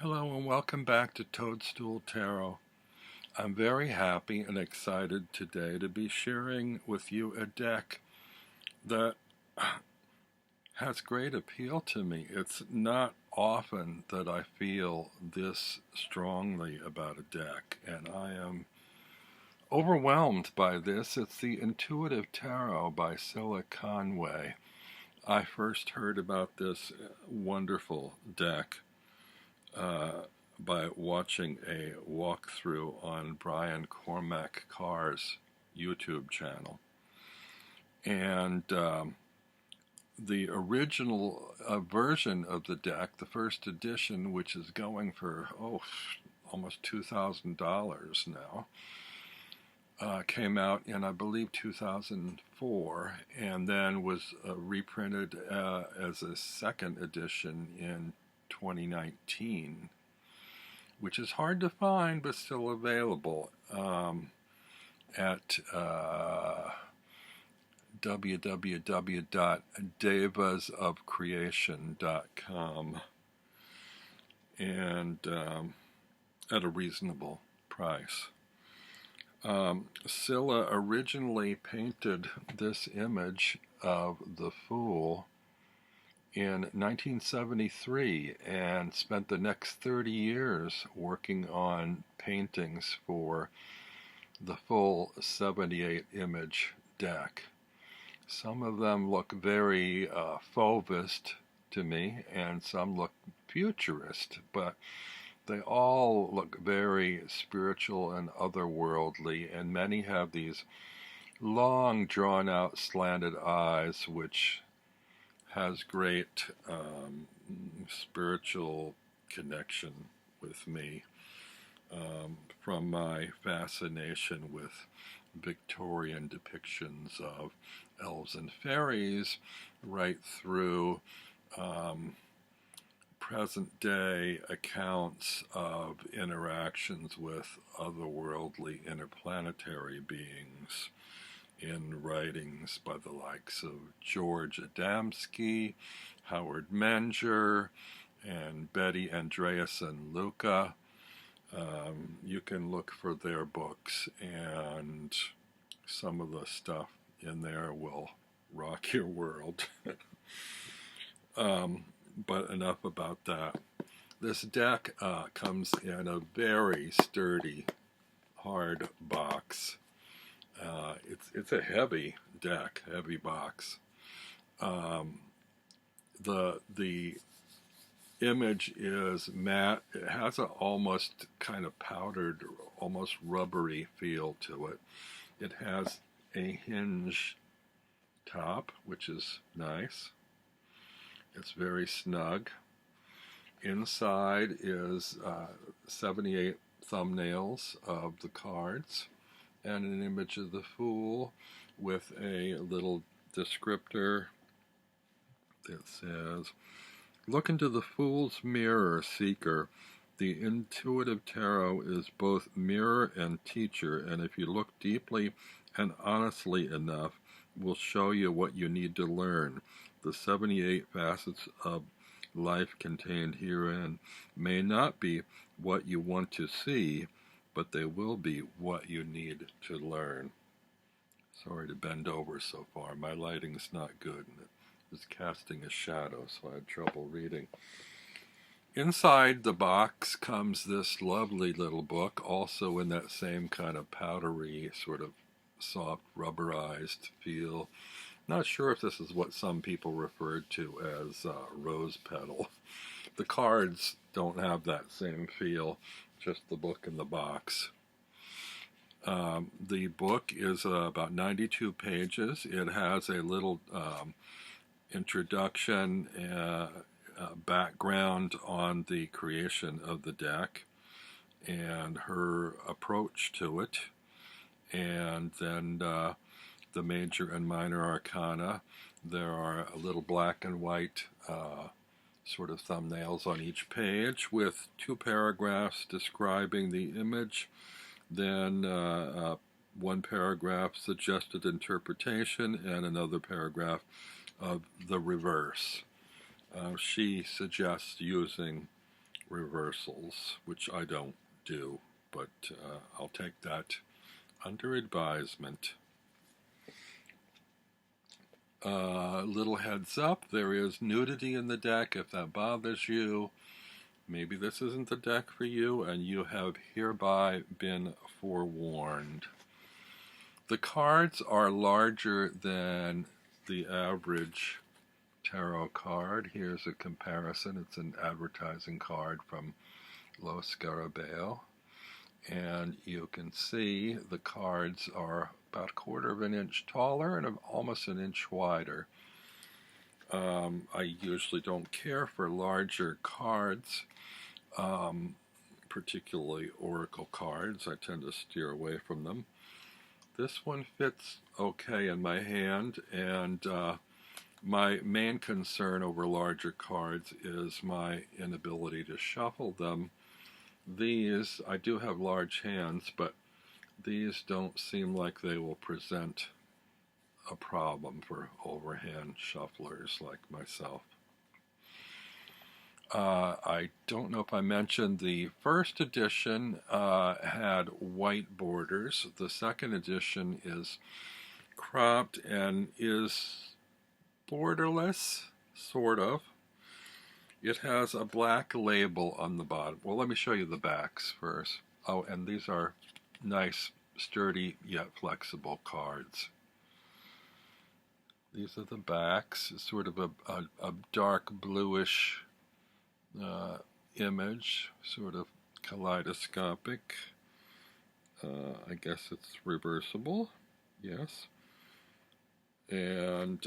Hello and welcome back to Toadstool Tarot. I'm very happy and excited today to be sharing with you a deck that has great appeal to me. It's not often that I feel this strongly about a deck, and I am overwhelmed by this. It's the Intuitive Tarot by Cilla Conway. I first heard about this wonderful deck by watching a walkthrough on Brian Cormac Carr's YouTube channel. And the original version of the deck, the first edition, which is going for, almost $2,000 now, came out in, I believe, 2004, and then was reprinted as a second edition in 2019, which is hard to find but still available at www.devasofcreation.com and at a reasonable price. Cilla originally painted this image of the Fool in 1973 and spent the next 30 years working on paintings for the full 78 image deck. Some of them look very Fauvist to me, and some look futurist, but they all look very spiritual and otherworldly, and many have these long drawn out slanted eyes which has great spiritual connection with me from my fascination with Victorian depictions of elves and fairies right through present-day accounts of interactions with otherworldly interplanetary beings in writings by the likes of George Adamski, Howard Menger, and Betty Andreasen Luca. You can look for their books, and some of the stuff in there will rock your world. But enough about that. This deck comes in a very sturdy, hard box. It's a heavy deck, heavy box. The image is matte. It has an almost kind of powdered, almost rubbery feel to it. It has a hinge top, which is nice. It's very snug. Inside is 78 thumbnails of the cards and an image of the Fool with a little descriptor that says, "Look into the Fool's mirror, seeker. The Intuitive Tarot is both mirror and teacher, and if you look deeply and honestly enough, will show you what you need to learn. The 78 facets of life contained herein may not be what you want to see, but they will be what you need to learn." Sorry to bend over so far. My lighting's not good, and it is casting a shadow, so I had trouble reading. Inside the box comes this lovely little book, also in that same kind of powdery, sort of soft, rubberized feel. Not sure if this is what some people referred to as rose petal. The cards don't have that same feel, just the book and the box. The book is about 92 pages. It has a little introduction, background on the creation of the deck and her approach to it, and then the major and minor arcana. There are a little black and white sort of thumbnails on each page with 2 paragraphs describing the image, then 1 paragraph suggested interpretation, and another paragraph of the reverse. She suggests using reversals, which I don't do, but I'll take that under advisement. Little heads up, there is nudity in the deck. If that bothers you, maybe this isn't the deck for you, and you have hereby been forewarned. The cards are larger than the average tarot card. Here's a comparison. It's an advertising card from Lo Scarabeo, and you can see the cards are about a quarter of an inch taller and almost an inch wider. I usually don't care for larger cards, particularly oracle cards. I tend to steer away from them. This one fits okay in my hand, and my main concern over larger cards is my inability to shuffle them. These, I do have large hands, but these don't seem like they will present a problem for overhand shufflers like myself. I don't know if I mentioned the first edition had white borders. The second edition is cropped and is borderless, sort of. It has a black label on the bottom. Well, let me show you the backs first. Oh, and these are nice, sturdy, yet flexible cards. These are the backs, sort of a dark bluish image, sort of kaleidoscopic. I guess it's reversible, yes. And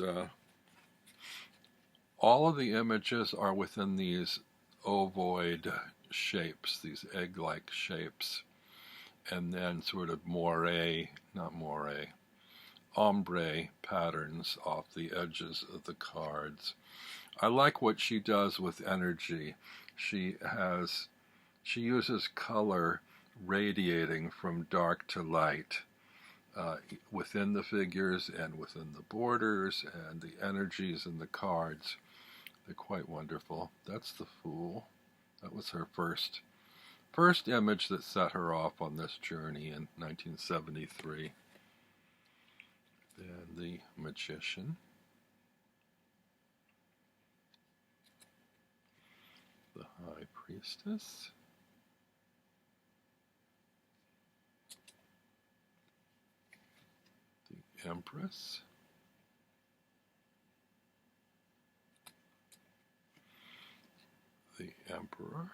all of the images are within these ovoid shapes, these egg-like shapes, and then sort of ombre patterns off the edges of the cards. I like what she does with energy. She uses color radiating from dark to light within the figures and within the borders and the energies in the cards. They're quite wonderful. That's the Fool. That was her first image that set her off on this journey in 1973. Then the Magician. The High Priestess. The Empress. The Emperor.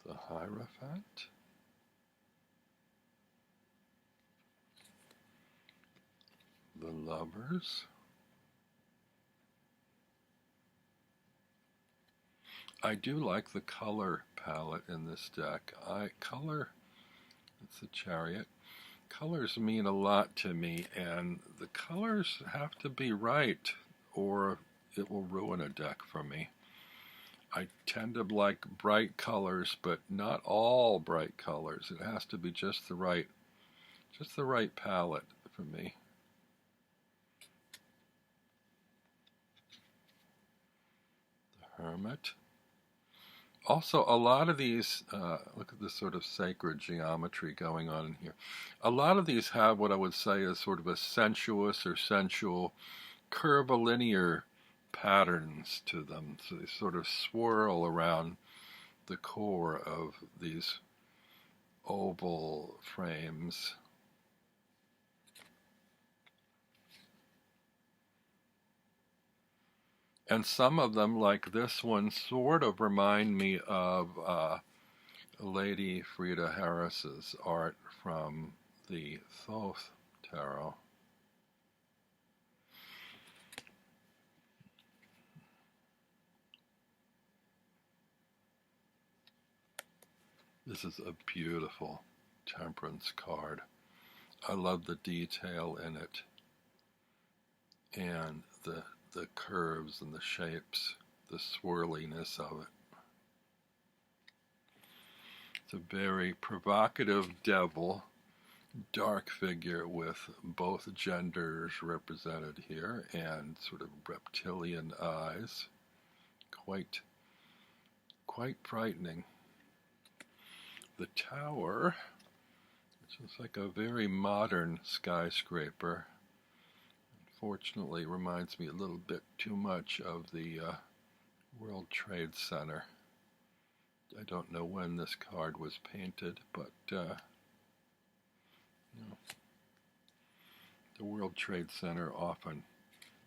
The Hierophant. The Lovers. I do like the color palette in this deck. It's a Chariot. Colors mean a lot to me, and the colors have to be right, or it will ruin a deck for me. I tend to like bright colors, but not all bright colors. It has to be just the right palette for me. The Hermit. Also, a lot of these, look at this sort of sacred geometry going on in here. A lot of these have what I would say is sort of a sensuous or sensual curvilinear patterns to them. So they sort of swirl around the core of these oval frames. And some of them, like this one, sort of remind me of Lady Frida Harris's art from the Thoth Tarot. This is a beautiful Temperance card. I love the detail in it and the curves and the shapes, the swirliness of it. It's a very provocative devil dark figure with both genders represented here and sort of reptilian eyes. Quite frightening. The tower, which is like a very modern skyscraper, unfortunately reminds me a little bit too much of the World Trade Center. I don't know when this card was painted, but the World Trade Center often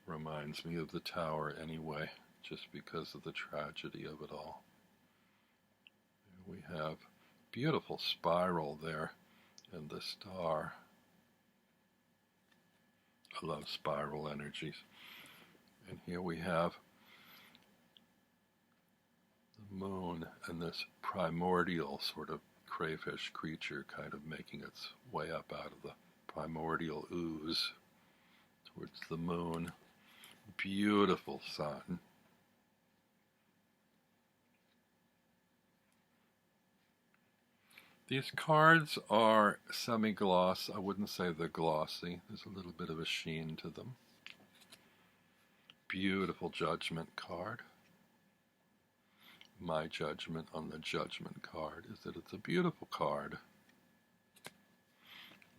reminds me of the tower anyway, just because of the tragedy of it all. Here we have beautiful spiral there and the star. I love spiral energies. And here we have the moon and this primordial sort of crayfish creature kind of making its way up out of the primordial ooze towards the moon. Beautiful sun. These cards are semi-gloss. I wouldn't say they're glossy. There's a little bit of a sheen to them. Beautiful Judgment card. My judgment on the Judgment card is that it's a beautiful card.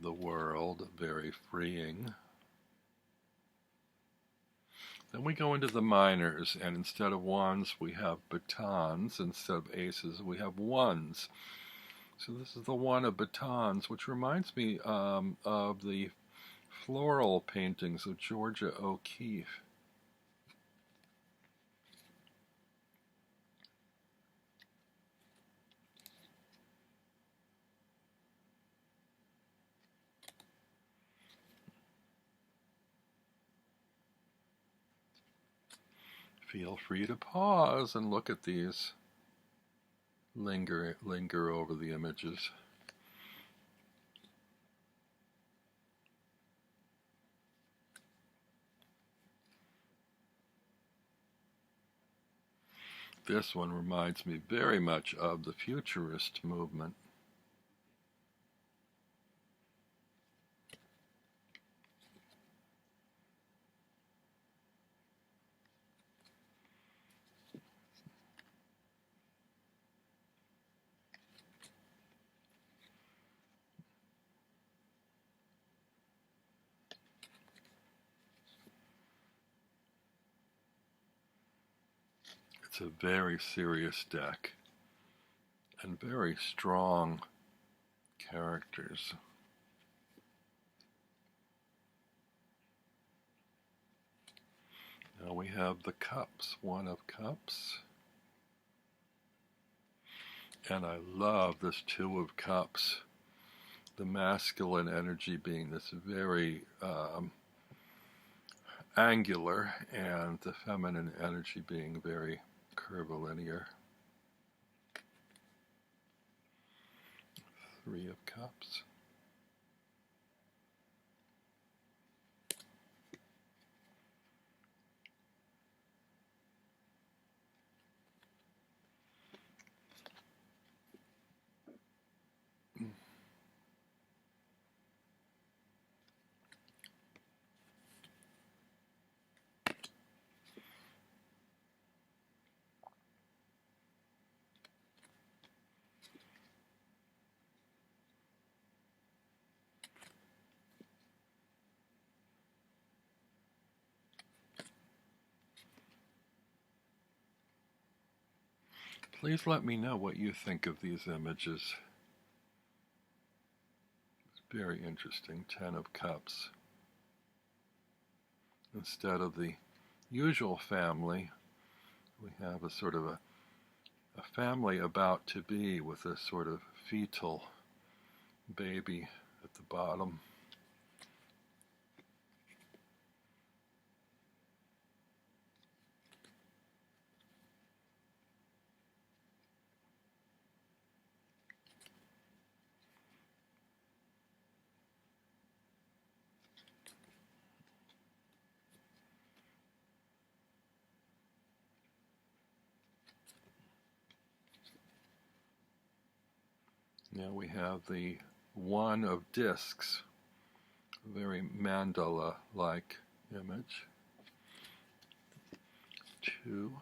The World, very freeing. Then we go into the minors, and instead of wands, we have batons. Instead of aces, we have ones. So this is the one of batons, which reminds me of the floral paintings of Georgia O'Keeffe. Feel free to pause and look at these. Linger over the images. This one reminds me very much of the futurist movement. It's a very serious deck and very strong characters. Now we have the cups, one of cups. And I love this two of cups. The masculine energy being this very angular, and the feminine energy being very curvilinear. Three of cups. Please let me know what you think of these images. It's very interesting. 10 of Cups. Instead of the usual family, we have a sort of a family about to be with a sort of fetal baby at the bottom. Now we have the one of discs, a very mandala-like image. Two,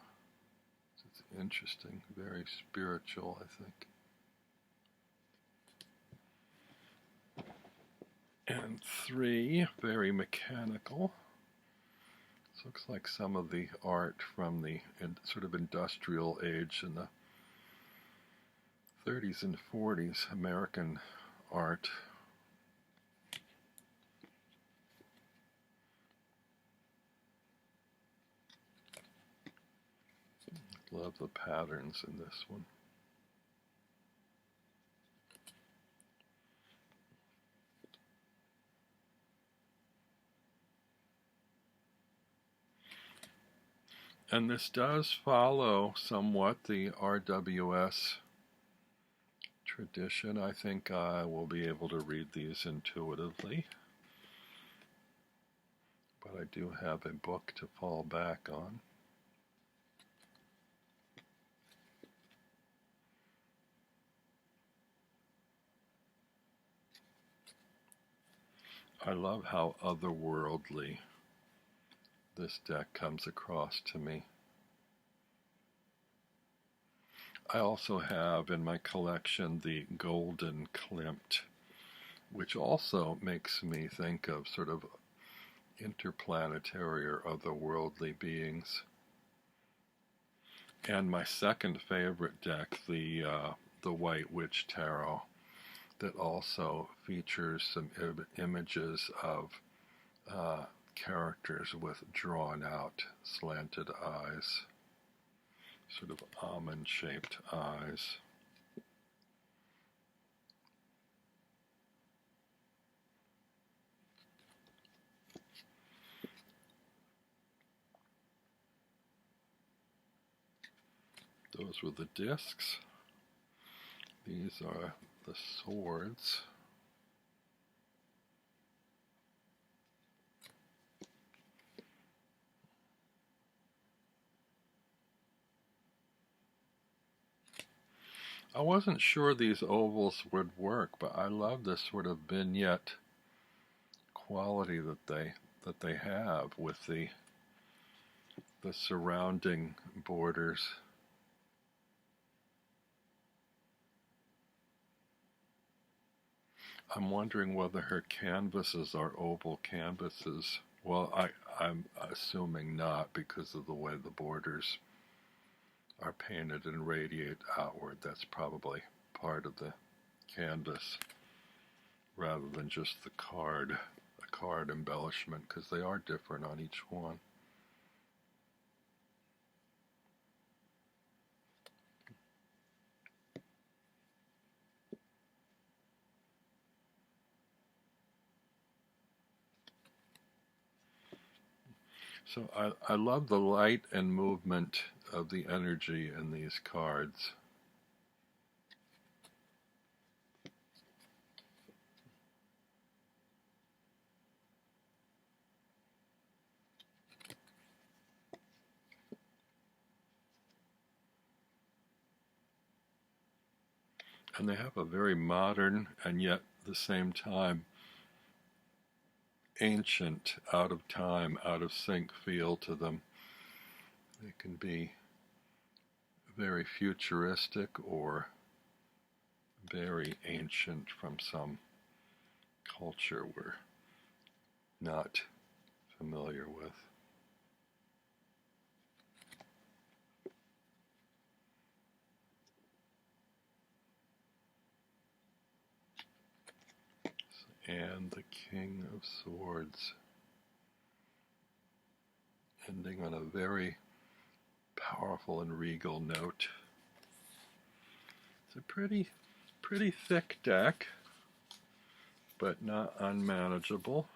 it's interesting, very spiritual, I think. And three, very mechanical. This looks like some of the art from the sort of industrial age in the 30s and 40s, American art. Love the patterns in this one. And this does follow somewhat the RWS tradition. I think I will be able to read these intuitively, but I do have a book to fall back on. I love how otherworldly this deck comes across to me. I also have in my collection the Golden Klimt, which also makes me think of sort of interplanetary or otherworldly beings. And my second favorite deck, the White Witch Tarot, that also features some images of characters with drawn out slanted eyes, sort of almond-shaped eyes. Those were the discs. These are the swords. I wasn't sure these ovals would work, but I love this sort of vignette quality that they have with the surrounding borders. I'm wondering whether her canvases are oval canvases. Well, I'm assuming not because of the way the borders are painted and radiate outward. That's probably part of the canvas rather than just the card embellishment, because they are different on each one. So I love the light and movement of the energy in these cards. And they have a very modern and yet at the same time ancient, out of time, out of sync feel to them. They can be very futuristic or very ancient from some culture we're not familiar with. And the King of Swords, ending on a very powerful and regal note. It's a pretty thick deck, but not unmanageable.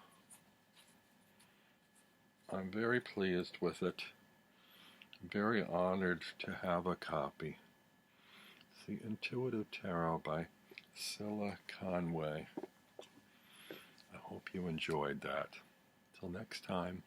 I'm very pleased with it. I'm very honored to have a copy. It's the Intuitive Tarot by Cilla Conway. I hope you enjoyed that. Till next time.